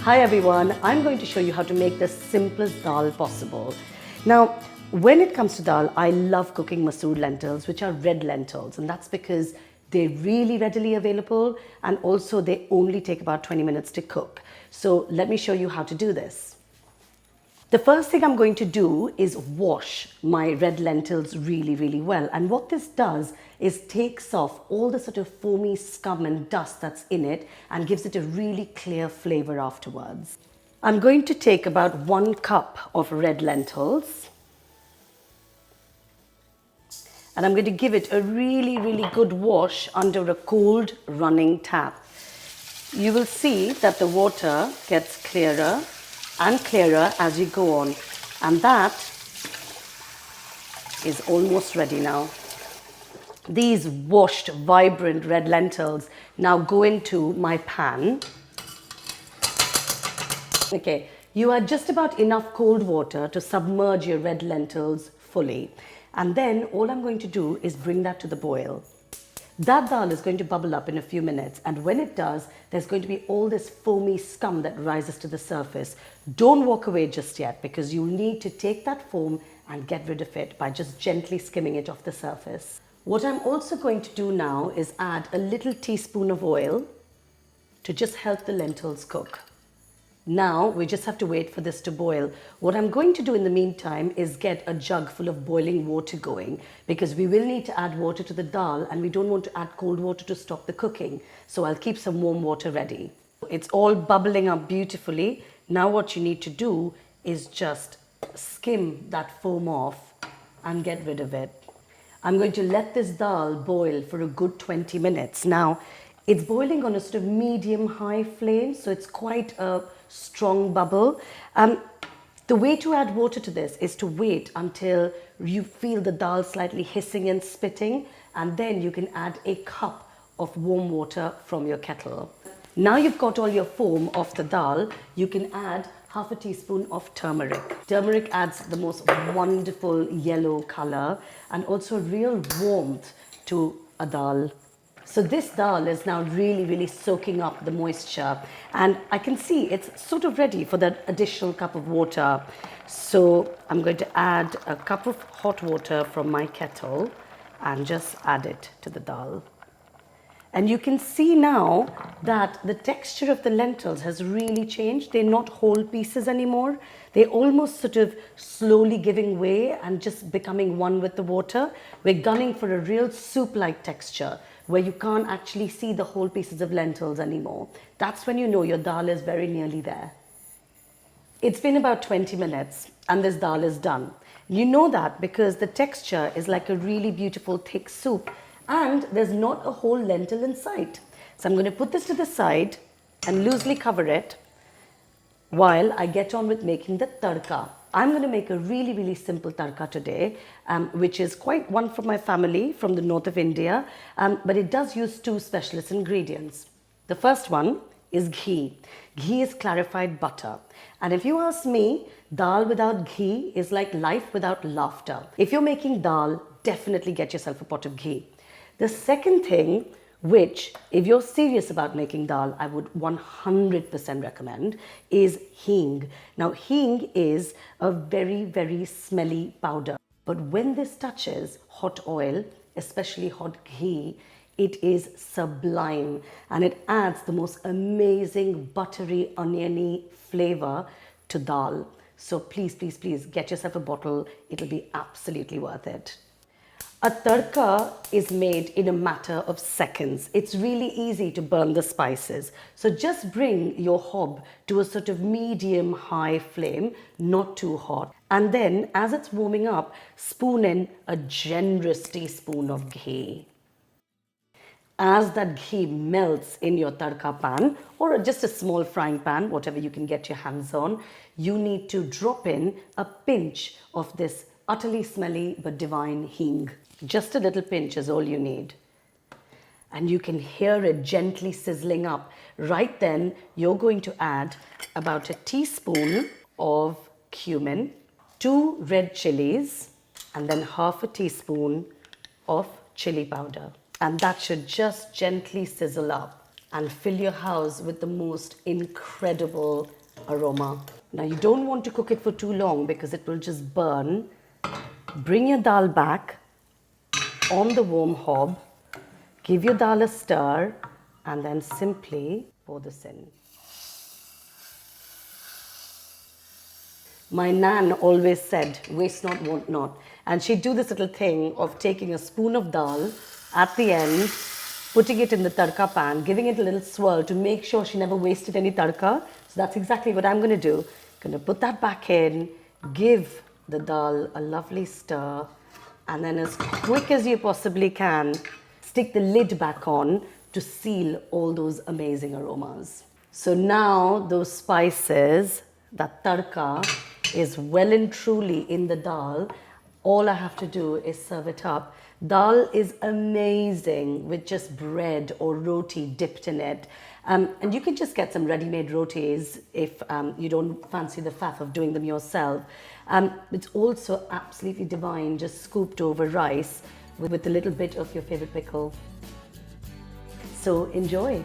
Hi everyone, I'm going to show you how to make the simplest dal possible. Now, when it comes to dal, I love cooking Masoor lentils, which are red lentils, and that's because they're really readily available and also they only take about 20 minutes to cook. So let me show you how to do this. The first thing I'm going to do is wash my red lentils really well. And what this does is takes off all the sort of foamy scum and dust that's in it and gives it a really clear flavor afterwards. I'm going to take about 1 cup of red lentils and I'm going to give it a really good wash under a cold running tap. You will see that the water gets clearer and clearer as you go on, and that is almost ready now. These washed vibrant red lentils now go into my pan. Okay, you add just about enough cold water to submerge your red lentils fully, and then all I'm going to do is bring that to the boil. That dal is going to bubble up in a few minutes, and when it does, there's going to be all this foamy scum that rises to the surface. Don't walk away just yet, because you'll need to take that foam and get rid of it by just gently skimming it off the surface. What I'm also going to do now is add a little teaspoon of oil to just help the lentils cook. Now we just have to wait for this to boil. What I'm going to do in the meantime is get a jug full of boiling water going, because we will need to add water to the dal and we don't want to add cold water to stop the cooking. So I'll keep some warm water ready. It's all bubbling up beautifully. Now what you need to do is just skim that foam off and get rid of it. I'm going to let this dal boil for a good 20 minutes. Now it's boiling on a sort of medium-high flame, so it's quite a strong bubble. The way to add water to this is to wait until you feel the dal slightly hissing and spitting, and then you can add a cup of warm water from your kettle. Now you've got all your foam off the dal, you can add half a teaspoon of turmeric. Turmeric adds the most wonderful yellow color and also real warmth to a dal. So this dal is now really soaking up the moisture, and I can see it's sort of ready for that additional cup of water. So I'm going to add a cup of hot water from my kettle and just add it to the dal. And you can see now that the texture of the lentils has really changed. They're not whole pieces anymore. They're almost sort of slowly giving way and just becoming one with the water. We're gunning for a real soup-like texture where you can't actually see the whole pieces of lentils anymore. That's when you know your dal is very nearly there. It's been about 20 minutes and this dal is done. You know that because the texture is like a really beautiful thick soup, and there's not a whole lentil in sight. So I'm going to put this to the side and loosely cover it while I get on with making the tadka. I'm going to make a really simple tadka today, which is quite one from my family from the north of India, but it does use 2 specialist ingredients. The first one is ghee. Ghee is clarified butter. And if you ask me, dal without ghee is like life without laughter. If you're making dal, definitely get yourself a pot of ghee. The second thing, which if you're serious about making dal, I would 100% recommend, is hing. Now hing is a very smelly powder, but when this touches hot oil, especially hot ghee, it is sublime and it adds the most amazing buttery oniony flavor to dal. So please get yourself a bottle. It'll be absolutely worth it. A tadka is made in a matter of seconds. It's really easy to burn the spices. So just bring your hob to a sort of medium-high flame, not too hot. And then as it's warming up, spoon in a generous teaspoon of ghee. As that ghee melts in your tadka pan or just a small frying pan, whatever you can get your hands on, you need to drop in a pinch of this utterly smelly but divine hing. Just a little pinch is all you need. And you can hear it gently sizzling up. Right then, you're going to add about a teaspoon of cumin, 2 red chilies, and then half a teaspoon of chili powder. And that should just gently sizzle up. and fill your house with the most incredible aroma. Now you don't want to cook it for too long because it will just burn. Bring your dal back on the warm hob, give your dal a stir, and then simply pour this in. My nan always said, waste not, want not. And she'd do this little thing of taking a spoon of dal at the end, putting it in the tadka pan, giving it a little swirl to make sure she never wasted any tadka. So that's exactly what I'm going to do. Going to put that back in, give the dal a lovely stir, and then as quick as you possibly can, stick the lid back on to seal all those amazing aromas. So now those spices, that tadka, is well and truly in the dal. All I have to do is serve it up. Dal is amazing with just bread or roti dipped in it. And you can just get some ready-made rotis if you don't fancy the faff of doing them yourself. It's also absolutely divine, just scooped over rice with a little bit of your favorite pickle. So enjoy.